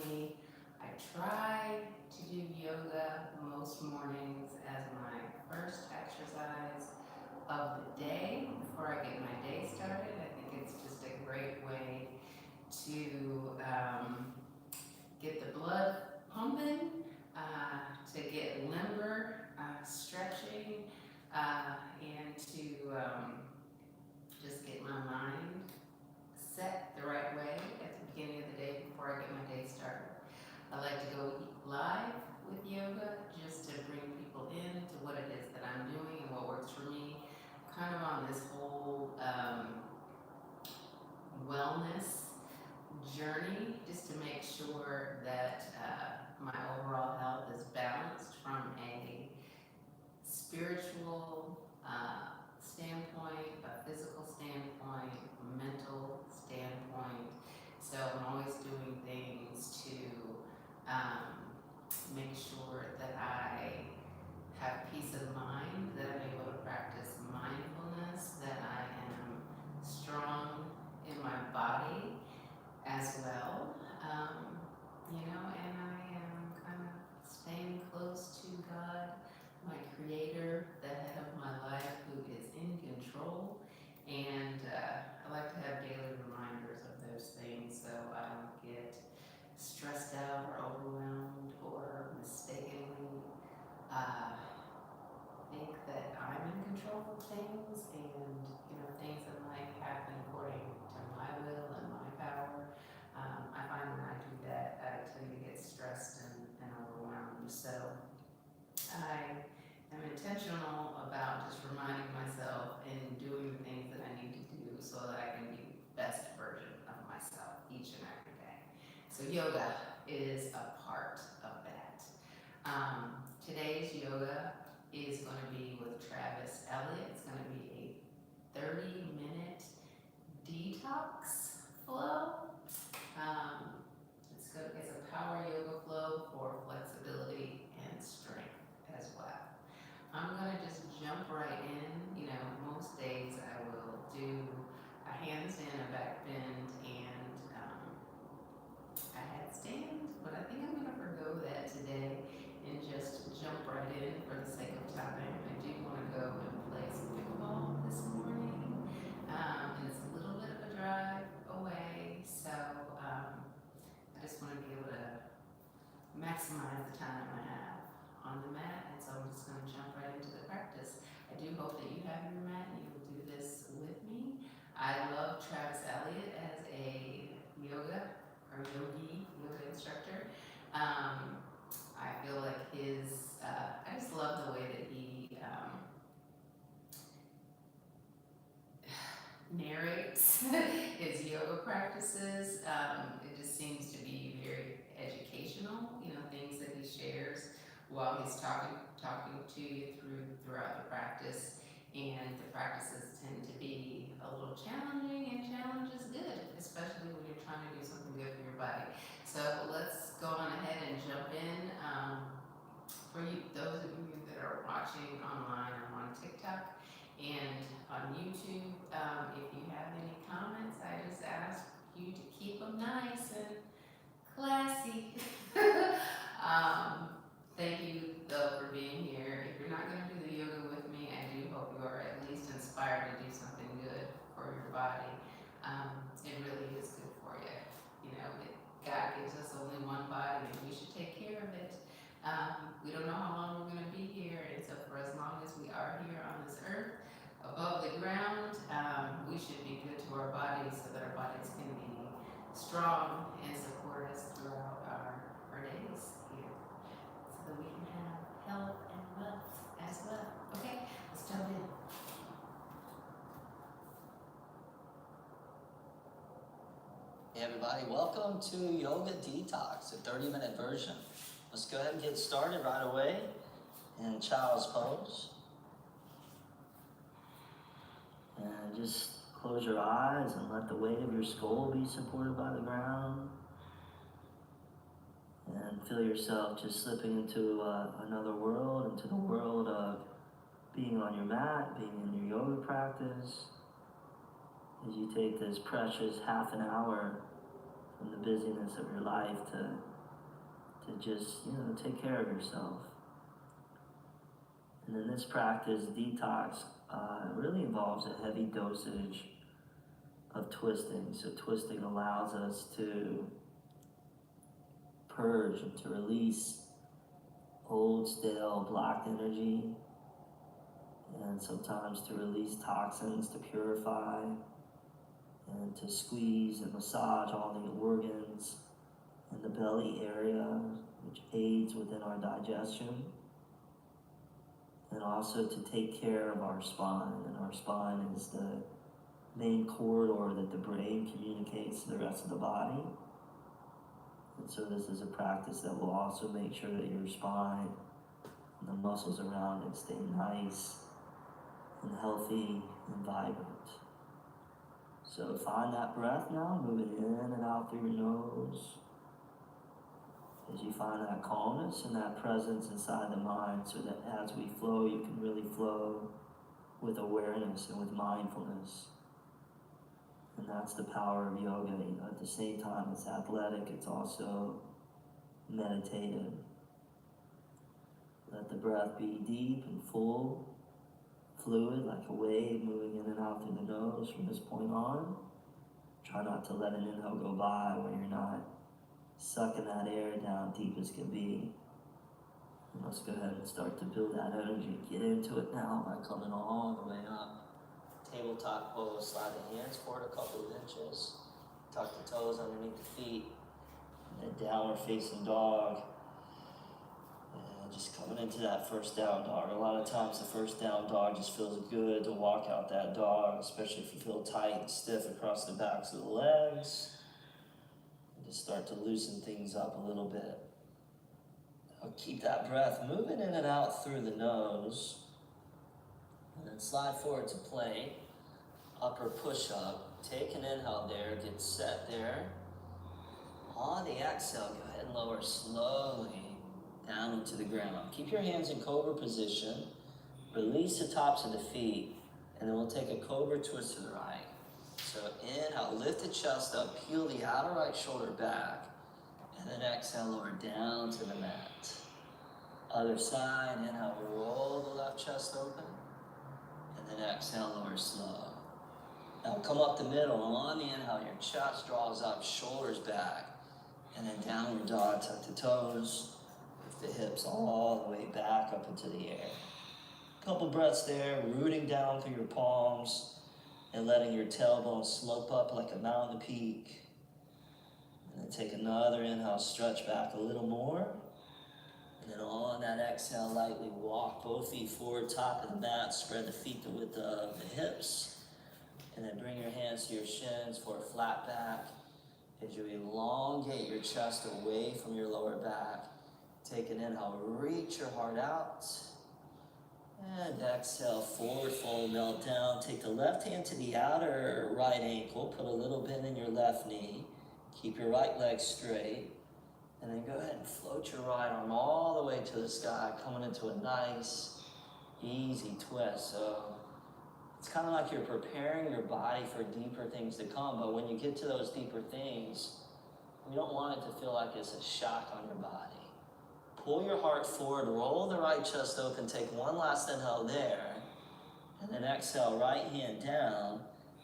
me, I try to do yoga most mornings as my first exercise of the day before I get my day started. I think it's just a great way to get the blood pumping, to get limber, stretching, and to just get my mind set the right way at the beginning of the day before I get my day started. I like to go live with yoga just to bring people into what it is that I'm doing and what works for me. Kind of on this whole wellness journey just to make sure that my overall health is balanced from a spiritual standpoint, a physical standpoint, a mental standpoint. So I'm always doing things to make sure that I have peace of mind, that I'm able to practice mindfulness, that I am strong in my body as well. And I am kind of staying close to God, my creator, the head of my life, who is in control. And I like to have daily reminders of those things so I don't get stressed out or overwhelmed or mistakenly think that I'm in control of things, and things in life happen according to my will and my power. I find when I do that, I tend to get stressed and overwhelmed. So I am intentional about just reminding myself and doing the things that I need to do so that I can be the best version of myself each and every day. So yoga is a part of that. Today's yoga is going to be with Travis Elliott. It's going to be a 30-minute detox flow. It's a power yoga flow for flexibility and strength as well. I'm going to just jump right in. Most days I will do a handstand, a back bend, and a headstand, but I think I'm going to forgo that today and just jump right in for the sake of time. I do want to go and play some pickleball this morning, and it's a little bit of a drive away, so I just want to be able to maximize the time I have on the mat, and so I'm just going to jump right into the practice. I do hope that you have your mat and you will do this with me. I love Travis Elliott as a yoga instructor. I feel like I just love the way that he narrates his yoga practices. It just seems to be very educational, things that he shares while he's talking to you throughout the practice. And the practices tend to be a little challenging, and challenge is good, especially when you're trying to do something good for your body. So let's go on ahead and jump in. For those of you that are watching online, I'm on TikTok and on YouTube. If you have any comments, I just ask you to keep them nice and classy. Thank you though for being here. If you're not going to do the yoga with me, I do hope you are at least inspired to do something good for your body. It really is good for you. God gives us only one body, and we should take care of it. We don't know how long we're going to be here, and so for as long as we are here on this earth, above the ground, we should be good to our bodies so that our bodies can be strong and support us throughout our days here, so that we can have health and wealth as well. Okay, let's jump in. Hey everybody, welcome to Yoga Detox, a 30-minute version. Let's go ahead and get started right away in Child's Pose. And just close your eyes and let the weight of your skull be supported by the ground. And feel yourself just slipping into another world, into the world of being on your mat, being in your yoga practice. As you take this precious half an hour from the busyness of your life to just, take care of yourself. And then this practice, detox, really involves a heavy dosage of twisting. So twisting allows us to purge and to release old, stale, blocked energy, and sometimes to release toxins, to purify, and to squeeze and massage all the organs in the belly area, which aids within our digestion, and also to take care of our spine. And our spine is the main corridor that the brain communicates to the rest of the body. And so this is a practice that will also make sure that your spine and the muscles around it stay nice and healthy and vibrant. So find that breath now, moving in and out through your nose. As you find that calmness and that presence inside the mind, so that as we flow, you can really flow with awareness and with mindfulness. And that's the power of yoga. At the same time, it's athletic, it's also meditative. Let the breath be deep and full, fluid, like a wave moving in and out through the nose from this point on. Try not to let an inhale go by where you're not sucking that air down deep as can be. And let's go ahead and start to build that energy. Get into it now by coming all the way up. Tabletop pose, slide the hands forward a couple of inches. Tuck the toes underneath the feet. And then downward facing dog. And just coming into that first down dog. A lot of times the first down dog just feels good to walk out that dog, especially if you feel tight and stiff across the backs of the legs. And just start to loosen things up a little bit. Now keep that breath moving in and out through the nose. And then slide forward to plank, upper push-up. Take an inhale there, get set there. On the exhale, go ahead and lower slowly down into the ground. Keep your hands in cobra position. Release the tops of the feet, and then we'll take a cobra twist to the right. So inhale, lift the chest up, peel the outer right shoulder back, and then exhale, lower down to the mat. Other side, inhale, roll the left chest open. And then exhale, lower slow. Now come up the middle. On the inhale, your chest draws up, shoulders back. And then downward dog, tuck the toes. Lift the hips all the way back up into the air. Couple breaths there, rooting down through your palms and letting your tailbone slope up like a mountain peak. And then take another inhale, stretch back a little more. And then on that exhale, lightly walk both feet forward, top of the mat, spread the feet the width of the hips. And then bring your hands to your shins for a flat back. As you elongate your chest away from your lower back, take an inhale, reach your heart out. And exhale, forward fold, melt down. Take the left hand to the outer right ankle, put a little bend in your left knee. Keep your right leg straight. And then go ahead and float your right arm all the way to the sky, coming into a nice, easy twist. So it's kind of like you're preparing your body for deeper things to come, but when you get to those deeper things, you don't want it to feel like it's a shock on your body. Pull your heart forward, roll the right chest open, take one last inhale there, and then exhale, right hand down,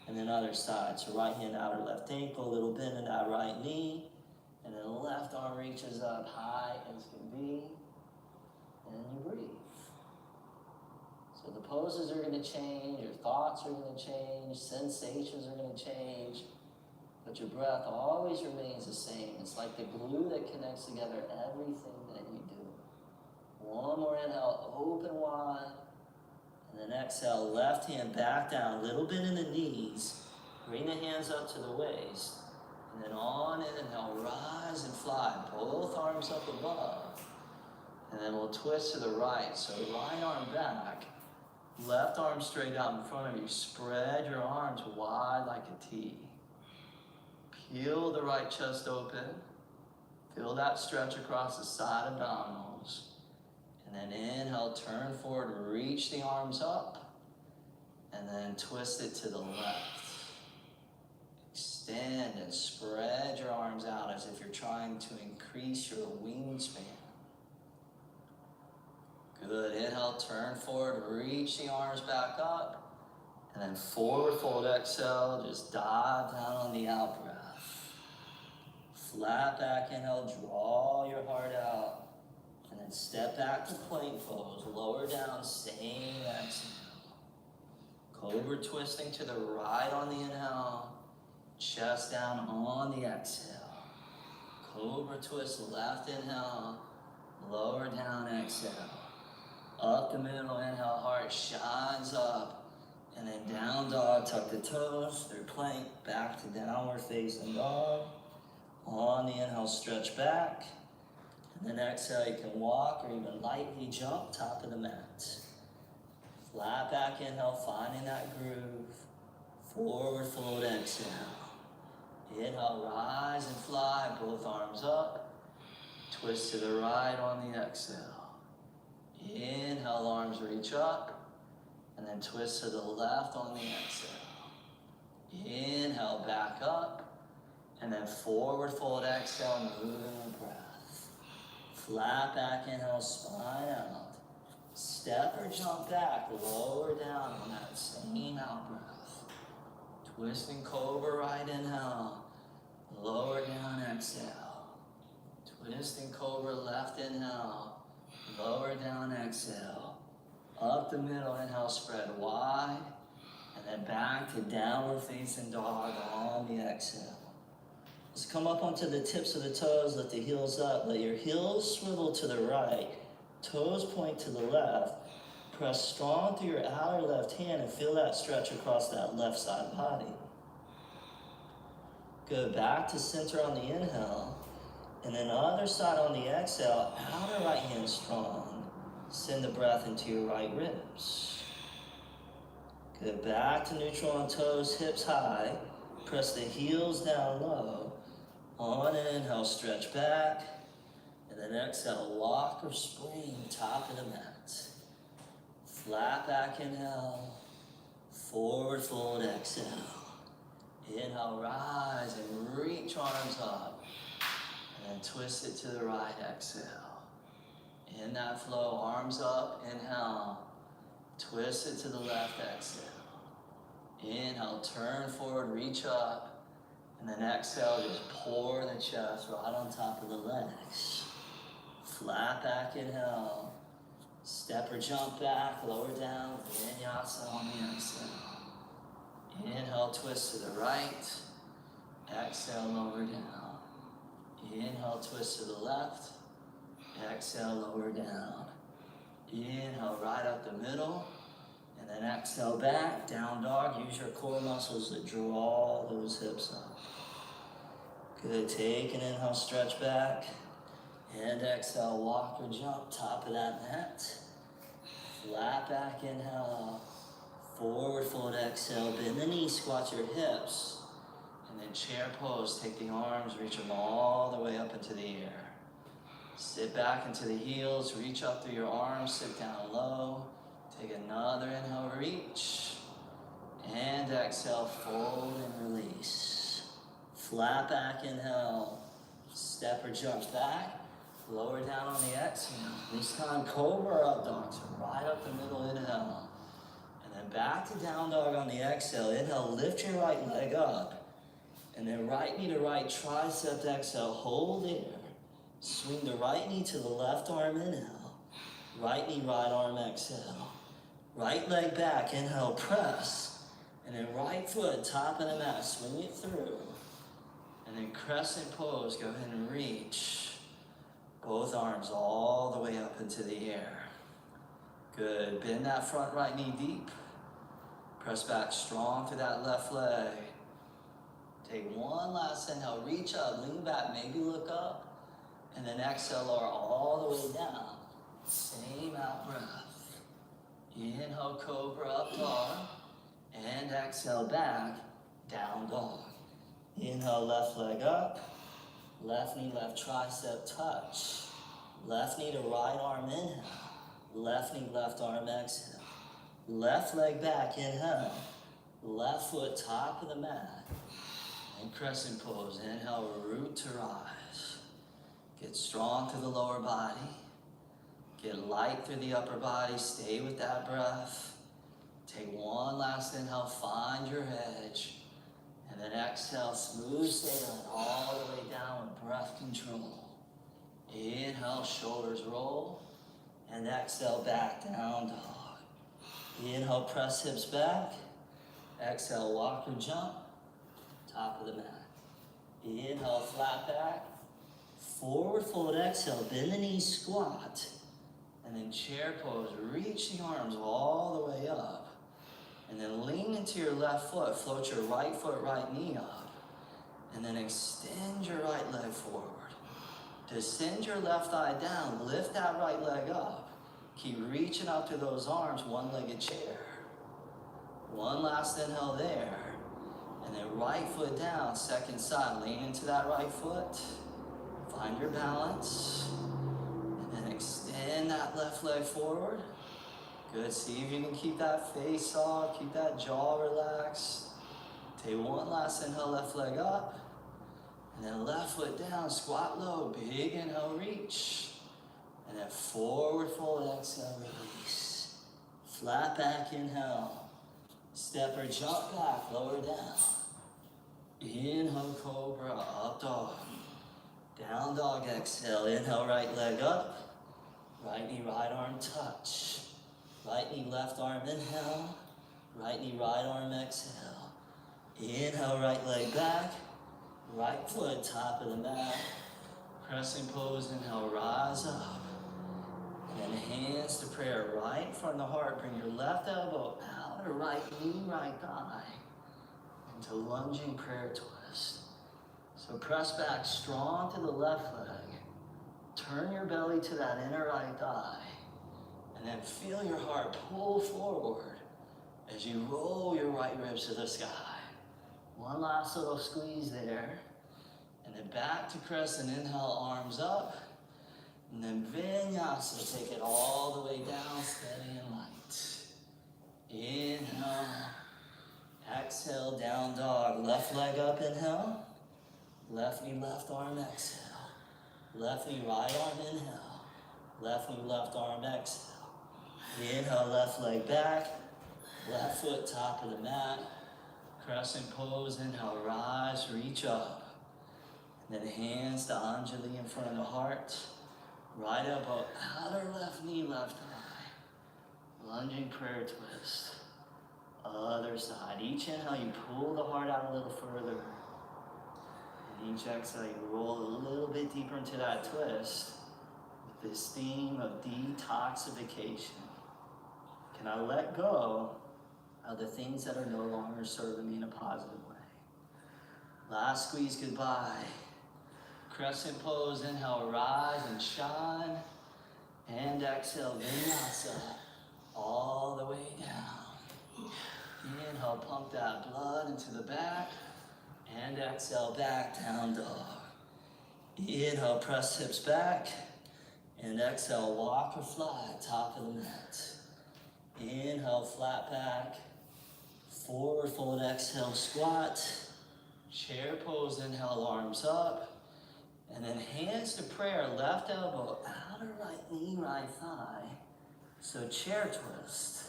and then other side. So right hand outer left ankle, little bend in that right knee, and then the left arm reaches up high as can be, and you breathe. So the poses are going to change, your thoughts are going to change, sensations are going to change, but your breath always remains the same. It's like the glue that connects together everything that you do. One more inhale, open wide, and then exhale, left hand back down, little bit in the knees, bring the hands up to the waist, and then on inhale, rise and fly, both arms up above, and then we'll twist to the right, so right arm back, left arm straight out in front of you. Spread your arms wide like a T. Peel the right chest open. Feel that stretch across the side abdominals. And then inhale, turn forward, reach the arms up. And then twist it to the left. Extend and spread your arms out as if you're trying to increase your wingspan. Good, inhale, turn forward, reach the arms back up, and then forward fold, exhale, just dive down on the out breath. Flat back, inhale, draw your heart out, and then step back to plank pose, lower down, same exhale. Cobra twisting to the right on the inhale, chest down on the exhale. Cobra twist, left inhale, lower down, exhale. Up the middle, inhale, heart shines up. And then down dog, tuck the toes, through plank, back to downward facing dog. On the inhale, stretch back. And then exhale, you can walk or even lightly jump top of the mat. Flat back inhale, finding that groove. Forward fold, exhale. Inhale, rise and fly, both arms up. Twist to the right on the exhale. Inhale, arms reach up, and then twist to the left on the exhale. Inhale, back up, and then forward fold, exhale, moving the breath. Flat back, inhale, spine out. Step or jump back, lower down on that same out breath. Twisting cobra, right inhale, lower down, exhale. Twisting cobra, left inhale, lower down, exhale. Up the middle, inhale, spread wide. And then back to downward facing dog on the exhale. Let's come up onto the tips of the toes, lift the heels up. Let your heels swivel to the right. Toes point to the left. Press strong through your outer left hand and feel that stretch across that left side body. Good, back to center on the inhale. And then other side on the exhale, outer right hand strong. Send the breath into your right ribs. Good, back to neutral on toes, hips high. Press the heels down low. On an inhale, stretch back. And then exhale, walk or spring, top of the mat. Flat back inhale. Forward fold, exhale. Inhale, rise and reach arms up. And twist it to the right, exhale. In that flow, arms up, inhale. Twist it to the left, exhale. Inhale, turn forward, reach up. And then exhale, just pour the chest right on top of the legs. Flat back, inhale. Step or jump back, lower down, vinyasa on the exhale. Inhale, twist to the right. Exhale, lower down. Inhale, twist to the left. Exhale, lower down. Inhale, right up the middle. And then exhale back, down dog. Use your core muscles to draw those hips up. Good, take an inhale, stretch back. And exhale, walk or jump, top of that mat. Flat back, inhale. Forward fold, exhale. Bend the knees, squat your hips. And then chair pose, take the arms, reach them all the way up into the air. Sit back into the heels, reach up through your arms, sit down low. Take another inhale, reach. And exhale, fold and release. Flat back, inhale. Step or jump back. Lower down on the exhale. This time, cobra up dog, so right up the middle, inhale. And then back to down dog on the exhale. Inhale, lift your right leg up. And then right knee to right tricep, exhale, hold there. Swing the right knee to the left arm, inhale. Right knee, right arm, exhale. Right leg back, inhale, press. And then right foot, top of the mat, swing it through. And then crescent pose, go ahead and reach. Both arms all the way up into the air. Good, bend that front right knee deep. Press back strong through that left leg. Take one last inhale, reach up, lean back, maybe look up. And then exhale, lower all the way down. Same out breath. Inhale, cobra, up dog. And exhale, back, down dog. Inhale, left leg up. Left knee, left tricep touch. Left knee to right arm, inhale. Left knee, left arm, exhale. Left leg back, inhale. Left foot, top of the mat. And crescent pose. Inhale, root to rise. Get strong through the lower body. Get light through the upper body. Stay with that breath. Take one last inhale. Find your edge. And then exhale, smooth sailing all the way down with breath control. Inhale, shoulders roll. And exhale, back down dog. Inhale, press hips back. Exhale, walk or jump. Top of the mat. Inhale, flat back. Forward fold, exhale, bend the knees, squat. And then chair pose, reach the arms all the way up. And then lean into your left foot, float your right foot, right knee up. And then extend your right leg forward. Descend your left thigh down, lift that right leg up. Keep reaching up to those arms, one-legged chair. One last inhale there. And then right foot down, second side, lean into that right foot. Find your balance. And then extend that left leg forward. Good, see if you can keep that face soft, keep that jaw relaxed. Take one last inhale, left leg up. And then left foot down, squat low, big inhale, reach. And then forward fold, exhale, release. Flat back, inhale. Step or jump back, lower down. Inhale, cobra, up dog. Down dog, exhale, inhale, right leg up. Right knee, right arm, touch. Right knee, left arm, inhale. Right knee, right arm, exhale. Inhale, right leg back. Right foot, top of the mat. Crescent pose, inhale, rise up. And then hands to prayer, right in front of the heart. Bring your left elbow out, or right knee, right thigh. Into lunging prayer twist. So press back strong to the left leg. Turn your belly to that inner right thigh. And then feel your heart pull forward as you roll your right ribs to the sky. One last little squeeze there. And then back to crescent, inhale, arms up. And then vinyasa, take it all the way down, steady and light. Inhale. Exhale, down dog. Left leg up, inhale. Left knee, left arm, exhale. Left knee, right arm, inhale. Left knee, left arm, exhale. Inhale, left leg back. Left foot, top of the mat. Crescent pose, inhale, rise, reach up. And then hands to Anjali in front of the heart. Right elbow, outer left knee, left thigh. Lunging prayer twist. Other side. Each inhale, you pull the heart out a little further. And each exhale, you roll a little bit deeper into that twist with this theme of detoxification. Can I let go of the things that are no longer serving me in a positive way? Last squeeze, goodbye. Crescent pose, inhale, rise and shine. And exhale, vinyasa, all the way down. Inhale, pump that blood into the back. And exhale, back, down dog. Inhale, press hips back. And exhale, walk or fly, top of the mat. Inhale, flat back. Forward fold, exhale, squat. Chair pose, inhale, arms up. And then hands to prayer, left elbow, outer right knee, right thigh. So chair twist.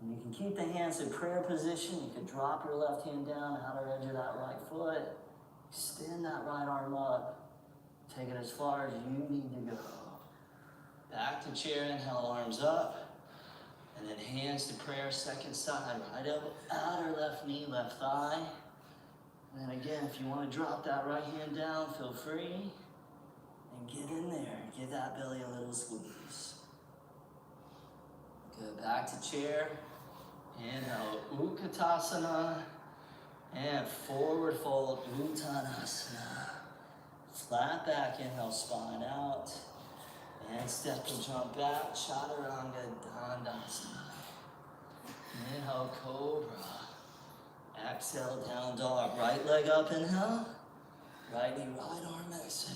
And you can keep the hands in prayer position. You can drop your left hand down, outer edge of that right foot. Extend that right arm up. Take it as far as you need to go. Back to chair, inhale, arms up. And then hands to prayer, second side, right elbow, outer left knee, left thigh. And then again, if you want to drop that right hand down, feel free. And get in there, give that belly a little squeeze. Good, back to chair. Inhale, Utkatasana. And forward fold, Uttanasana. Flat back, inhale, spine out. And step and jump back, Chaturanga Dandasana. Inhale, Cobra. Exhale, down dog. Right leg up, inhale. Right knee, right arm, exhale.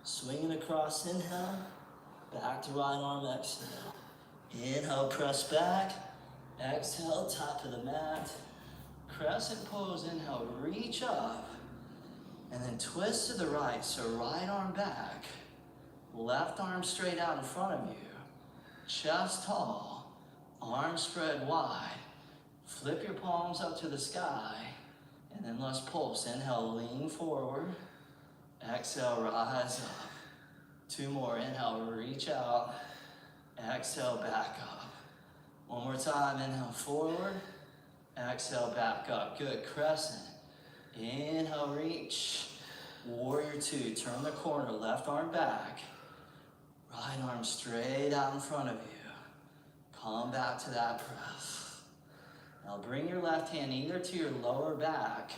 Swinging across, inhale. Back to right arm, exhale. Inhale, press back. Exhale, top of the mat. Crescent pose, inhale, reach up. And then twist to the right, so right arm back. Left arm straight out in front of you. Chest tall, arms spread wide. Flip your palms up to the sky. And then let's pulse. Inhale, lean forward. Exhale, rise up. 2 more. Inhale, reach out. Exhale, back up. 1 more time. Inhale, forward. Exhale, back up. Good. Crescent. Inhale, reach. Warrior 2. Turn the corner. Left arm back. Right arm straight out in front of you. Come back to that breath. Now bring your left hand either to your lower back,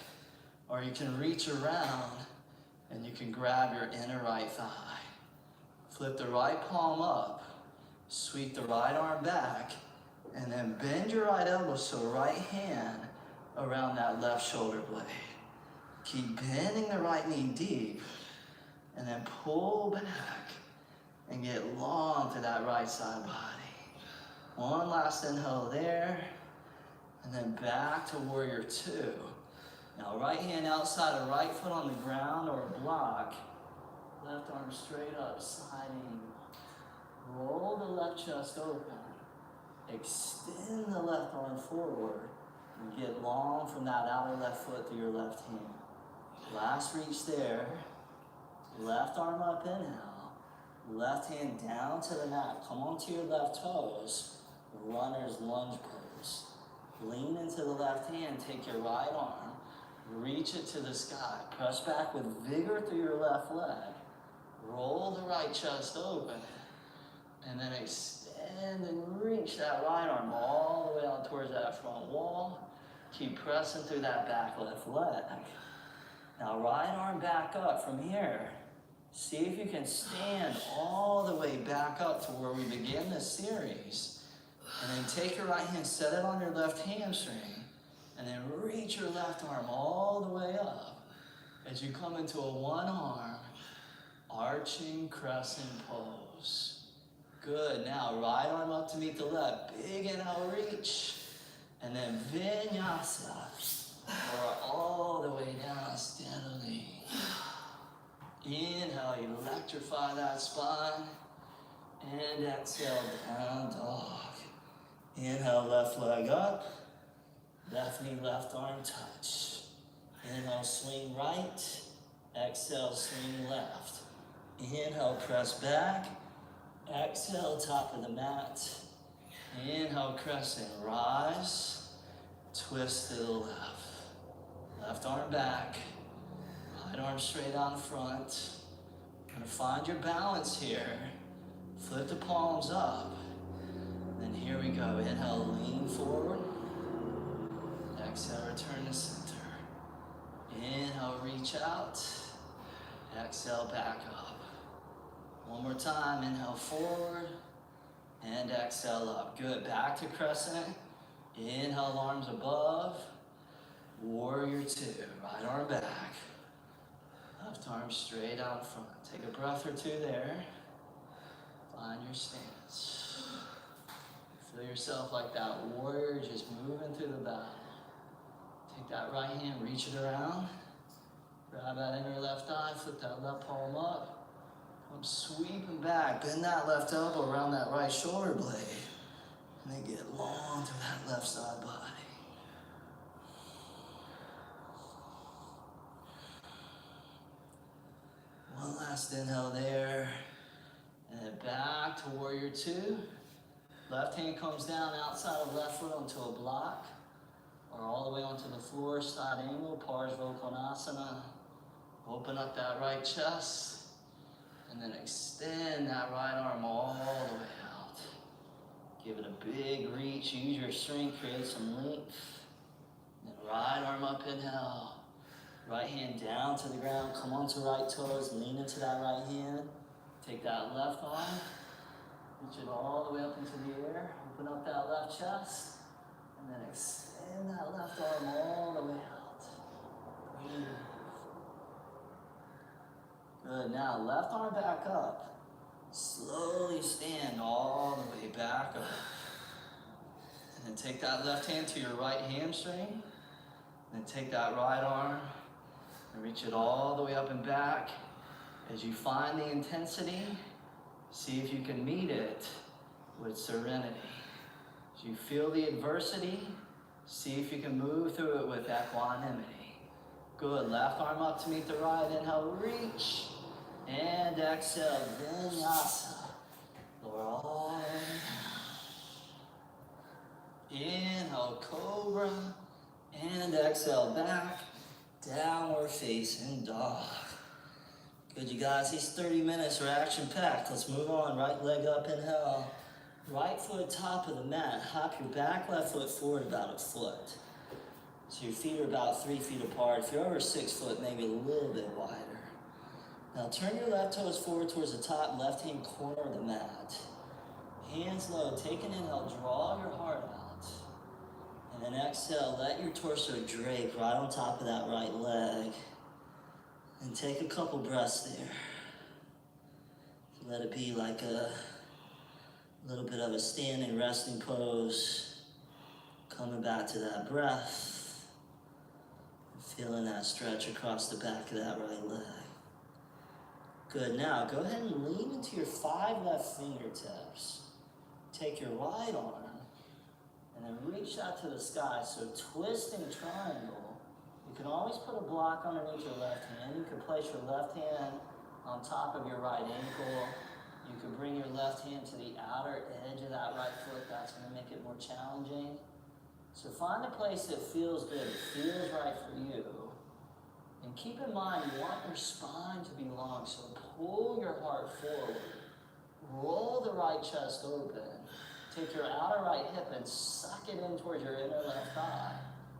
or you can reach around and you can grab your inner right thigh. Flip the right palm up, sweep the right arm back, and then bend your right elbow so right hand around that left shoulder blade. Keep bending the right knee deep, and then pull back and get long to that right side body. 1 last inhale there, and then back to warrior 2. Now right hand outside of right foot on the ground or a block. Left arm straight up, side angle. Roll the left chest open. Extend the left arm forward and get long from that outer left foot to your left hand. Last reach there. Left arm up, inhale. Left hand down to the mat. Come onto your left toes. Runner's lunge pose. Lean into the left hand. Take your right arm. Reach it to the sky. Press back with vigor through your left leg. Roll the right chest open. And then extend and reach that right arm all the way out towards that front wall. Keep pressing through that back left leg. Now right arm back up from here. See if you can stand all the way back up to where we begin this series. And then take your right hand, set it on your left hamstring, and then reach your left arm all the way up as you come into a 1 arm arching crescent pose. Good. Now right arm up to meet the left. Big inhale, reach. And then vinyasa. Or all the way down steadily. Inhale, electrify that spine. And exhale, down dog. Inhale, left leg up. Left knee, left arm touch. Inhale, swing right. Exhale, swing left. Inhale, press back. Exhale, top of the mat. Inhale, crescent, rise. Twist to the left. Left arm back. Right arm straight out in front. Gonna find your balance here. Flip the palms up. Then here we go. Inhale, lean forward. Exhale, return to center. Inhale, reach out. Exhale, back up. 1 more time. Inhale, forward. And exhale, up. Good. Back to crescent. Inhale, arms above. Warrior 2. Right arm back. Left arm straight out in front. Take a breath or 2 there. Find your stance. Feel yourself like that warrior just moving through the battle. Take that right hand, reach it around. Grab that inner left thigh, flip that left palm up. Come sweeping back, bend that left elbow around that right shoulder blade. And then get long to that left side body. One last inhale there. And then back to warrior 2. Left hand comes down outside of left foot onto a block. Or all the way onto the floor, side angle, Parsvakonasana. Open up that right chest. And then extend that right arm all the way out. Give it a big reach, use your strength, create some length. Then right arm up, inhale. Right hand down to the ground, come onto right toes, lean into that right hand. Take that left arm, reach it all the way up into the air. Open up that left chest. And then extend that left arm all the way out. Breathe. Good. Now left arm back up. Slowly stand all the way back up. And then take that left hand to your right hamstring. And take that right arm and reach it all the way up and back. As you find the intensity, see if you can meet it with serenity. As you feel the adversity, see if you can move through it with equanimity. Good, left arm up to meet the right, inhale, reach, and exhale, vinyasa. Lower arm. Inhale, cobra, and exhale, back, downward facing dog. Good, you guys, these 30 minutes are action-packed. Let's move on, right leg up, inhale. Right foot top of the mat, hop your back left foot forward about a foot. So your feet are about 3 feet apart. If you're over 6 foot, maybe a little bit wider. Now turn your left toes forward towards the top left-hand corner of the mat. Hands low, take an inhale, draw your heart out. And then exhale, let your torso drape right on top of that right leg. And take a couple breaths there. Let it be like a little bit of a standing resting pose. Coming back to that breath. Feeling that stretch across the back of that right leg. Good, now go ahead and lean into your 5 left fingertips. Take your right arm and then reach out to the sky. So twisting triangle. You can always put a block underneath your left hand. You can place your left hand on top of your right ankle. You can bring your left hand to the outer edge of that right foot. That's going to make it more challenging. So find a place that feels good, feels right for you. And keep in mind, you want your spine to be long, so pull your heart forward. Roll the right chest open. Take your outer right hip and suck it in towards your inner left thigh.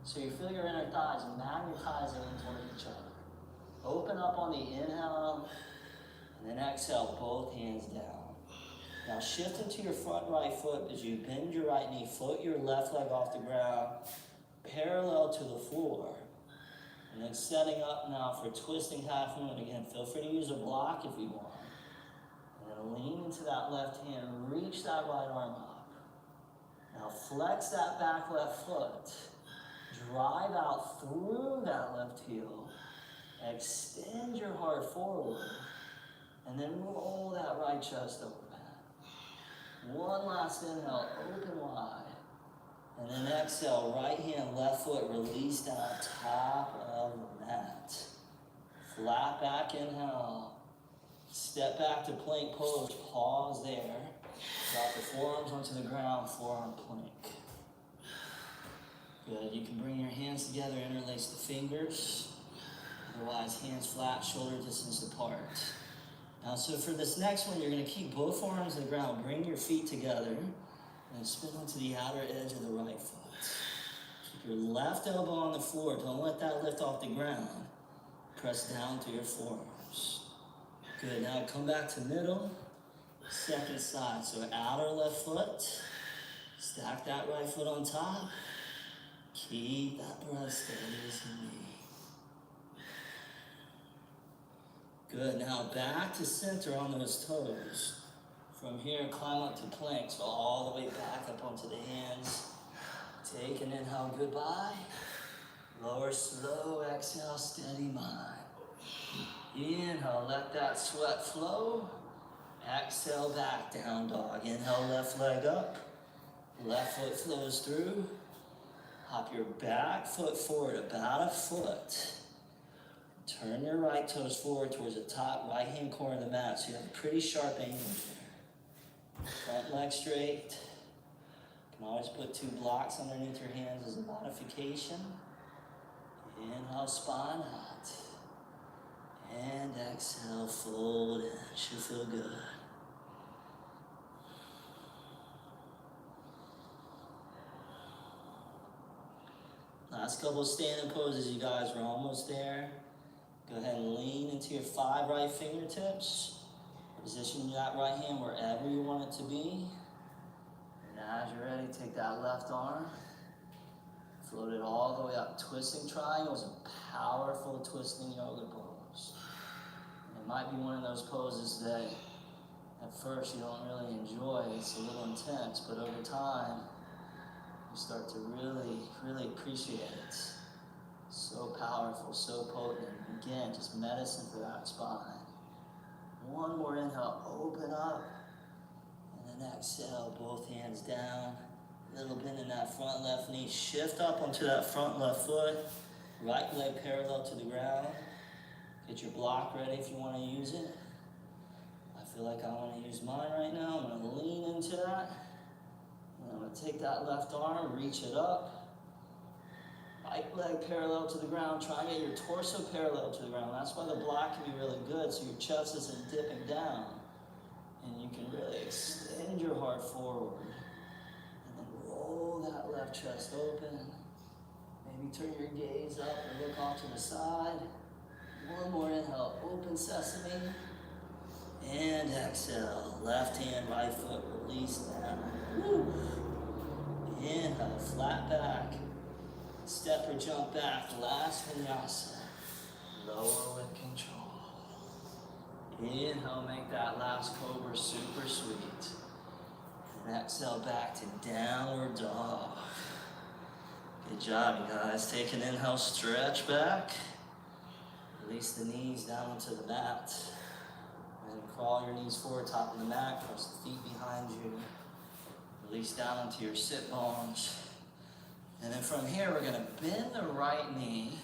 So you feel your inner thighs magnetizing in towards each other. Open up on the inhale, and then exhale, both hands down. Now shift into your front right foot as you bend your right knee, float your left leg off the ground, parallel to the floor. And then setting up now for twisting half moon. Again, feel free to use a block if you want. And then lean into that left hand, reach that right arm up. Now flex that back left foot. Drive out through that left heel. Extend your heart forward. And then roll that right chest open. One last inhale, open wide. And then exhale, right hand, left foot, release down top of the mat. Flat back inhale. Step back to plank pose, pause there. Drop the forearms onto the ground, forearm plank. Good, you can bring your hands together, interlace the fingers. Otherwise, hands flat, shoulder distance apart. Now, so for this next one, you're going to keep both forearms on the ground. Bring your feet together and spin onto the outer edge of the right foot. Keep your left elbow on the floor. Don't let that lift off the ground. Press down through your forearms. Good, now come back to middle. Second side, so outer left foot. Stack that right foot on top. Keep that breath steady as can be. Good, now back to center on those toes. From here, climb up to plank, so all the way back up onto the hands. Take an inhale, goodbye. Lower, slow, exhale, steady mind. Inhale, let that sweat flow. Exhale, back, down dog. Inhale, left leg up. Left foot flows through. Hop your back foot forward about a foot. Turn your right toes forward towards the top right-hand corner of the mat, so you have a pretty sharp angle here. Front leg straight. You can always put 2 blocks underneath your hands as a modification. Inhale, spine out. And exhale, fold in. Should feel good. Last couple of standing poses, you guys. We're almost there. Go ahead and lean into your 5 right fingertips. Position that right hand wherever you want it to be. And as you're ready, take that left arm. Float it all the way up. Twisting triangle is a powerful twisting yoga pose. And it might be one of those poses that at first you don't really enjoy. It's a little intense, but over time, you start to really, really appreciate it. So powerful, so potent. Again, just medicine for that spine. One more inhale, open up. And then exhale, both hands down. Little bend in that front left knee. Shift up onto that front left foot. Right leg parallel to the ground. Get your block ready if you want to use it. I feel like I want to use mine right now. I'm going to lean into that. And I'm going to take that left arm, reach it up. Right leg parallel to the ground. Try and get your torso parallel to the ground. That's why the block can be really good, so your chest isn't dipping down. And you can really extend your heart forward. And then roll that left chest open. Maybe turn your gaze up and look off to the side. One more inhale, open sesame. And exhale, left hand, right foot, release down. Woo. Inhale, flat back. Step or jump back, last vinyasa. Lower with control. Inhale, make that last cobra super sweet. And exhale back to downward dog. Good job, you guys. Take an inhale, stretch back. Release the knees down onto the mat. And crawl your knees forward, top of the mat, cross the feet behind you. Release down onto your sit bones. And then from here, we're gonna bend the right knee.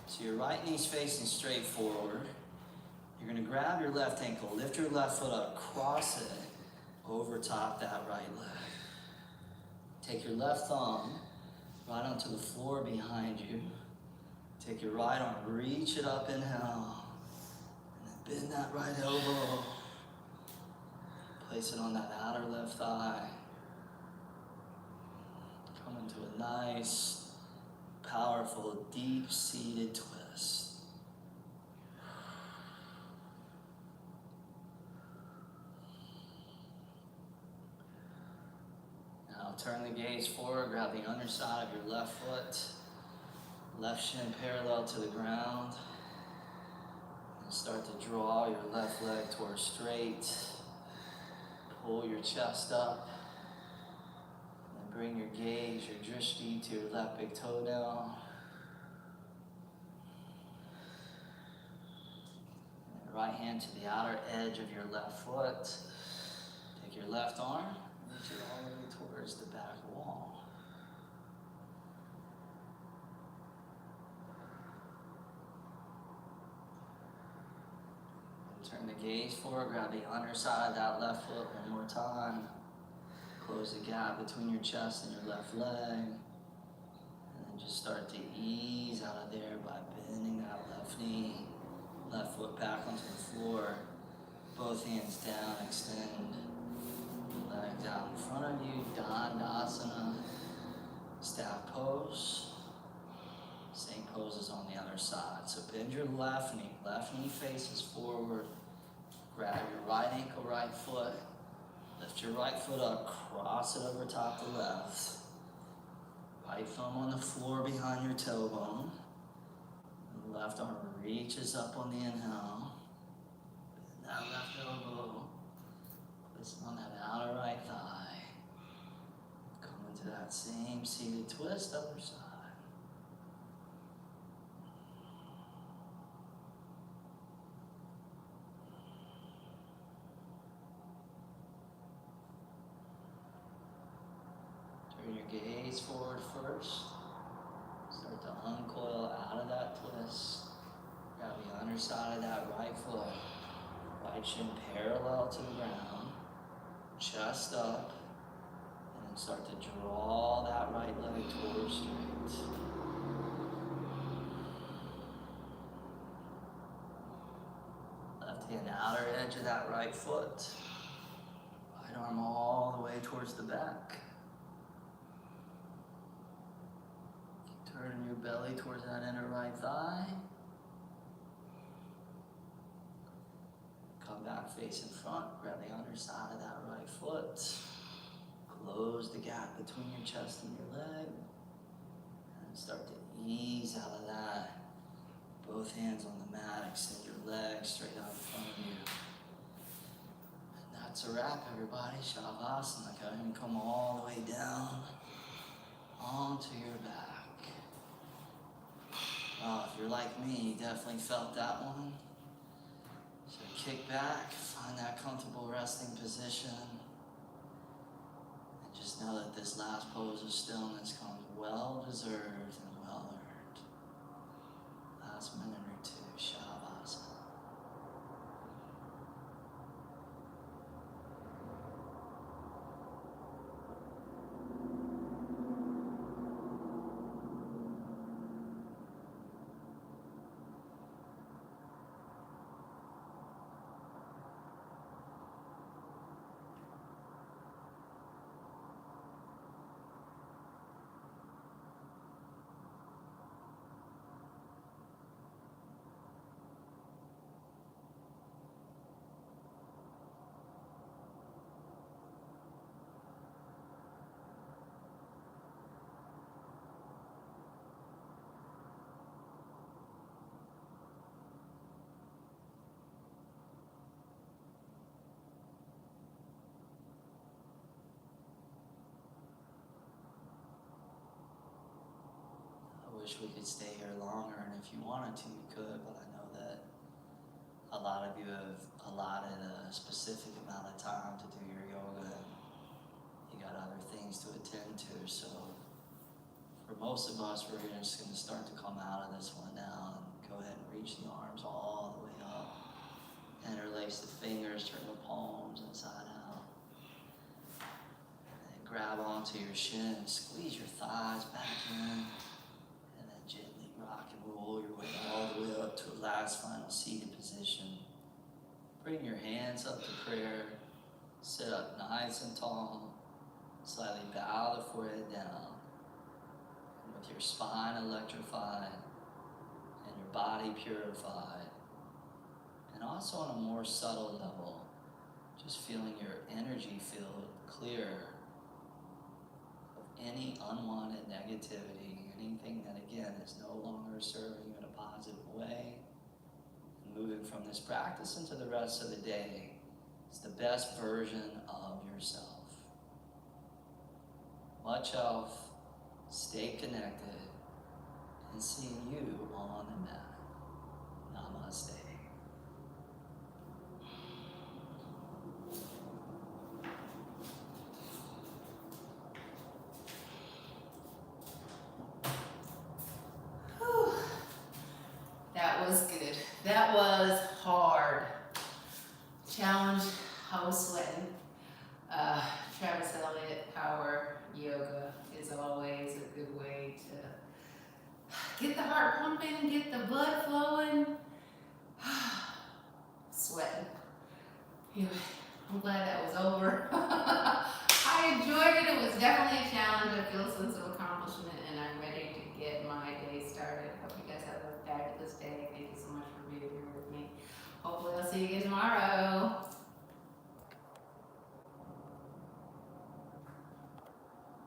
So your right knee's facing straight forward. You're gonna grab your left ankle, lift your left foot up, cross it over top that right leg. Take your left thumb right onto the floor behind you. Take your right arm, reach it up, inhale. And then bend that right elbow. Place it on that outer left thigh. Come into a nice, powerful, deep-seated twist. Now turn the gaze forward, grab the underside of your left foot, left shin parallel to the ground, and start to draw your left leg towards straight. Pull your chest up. Bring your gaze, your drishti to your left big toe down. And right hand to the outer edge of your left foot. Take your left arm, reach it all the way towards the back wall. And turn the gaze forward, grab the underside of that left foot one more time. Close the gap between your chest and your left leg. And then just start to ease out of there by bending that left knee, left foot back onto the floor. Both hands down, extend. Leg down in front of you, Dandasana. Staff pose. Same pose as on the other side. So bend your left knee faces forward. Grab your right ankle, right foot. Lift your right foot up, cross it over top the left. Right thumb on the floor behind your tailbone. The left arm reaches up on the inhale. Bend that left elbow. Place it on that outer right thigh. Come into that same seated twist, other side. Turn your gaze forward first. Start to uncoil out of that twist. Grab the underside of that right foot. Right shin parallel to the ground. Chest up. And then start to draw that right leg towards straight. Left hand outer edge of that right foot. Right arm all the way towards the back. Turn your belly towards that inner right thigh. Come back face in front. Grab the underside of that right foot. Close the gap between your chest and your leg. And start to ease out of that. Both hands on the mat. Extend your legs straight out in front of you. And that's a wrap, everybody. Shavasana. Go ahead and come all the way down onto your back. Oh, if you're like me, you definitely felt that one. So kick back, find that comfortable resting position, and just know that this last pose of stillness comes well deserved and well earned. Last minute or two, Shavasana. I wish we could stay here longer, and if you wanted to, you could, but I know that a lot of you have allotted a specific amount of time to do your yoga, and you got other things to attend to, so for most of us, we're just going to start to come out of this one now, and go ahead and reach the arms all the way up, interlace the fingers, turn the palms inside out, and then grab onto your shins, squeeze your thighs back in, and then gently rock and roll your way all the way up to a last final seated position. Bring your hands up to prayer, sit up nice and tall, slightly bow the forehead down, and with your spine electrified and your body purified, and also on a more subtle level, just feeling your energy field clear of any unwanted negativity, anything that again is no longer serving you in a positive way. And moving from this practice into the rest of the day is the best version of yourself. Much health, stay connected, and see you on the mat. Namaste. Whew. That was good. That was hard. Challenge, I was sweating. Travis Elliott Power Yoga is always a good way to get the heart pumping, get the blood flowing. Sweating. Anyway, I'm glad that was over. I enjoyed it. It was definitely a challenge. I feel a sense of accomplishment, and I'm ready to get my day started. Hope you guys have a fabulous day. Thank you so much for being here with me. Hopefully I'll see you again tomorrow.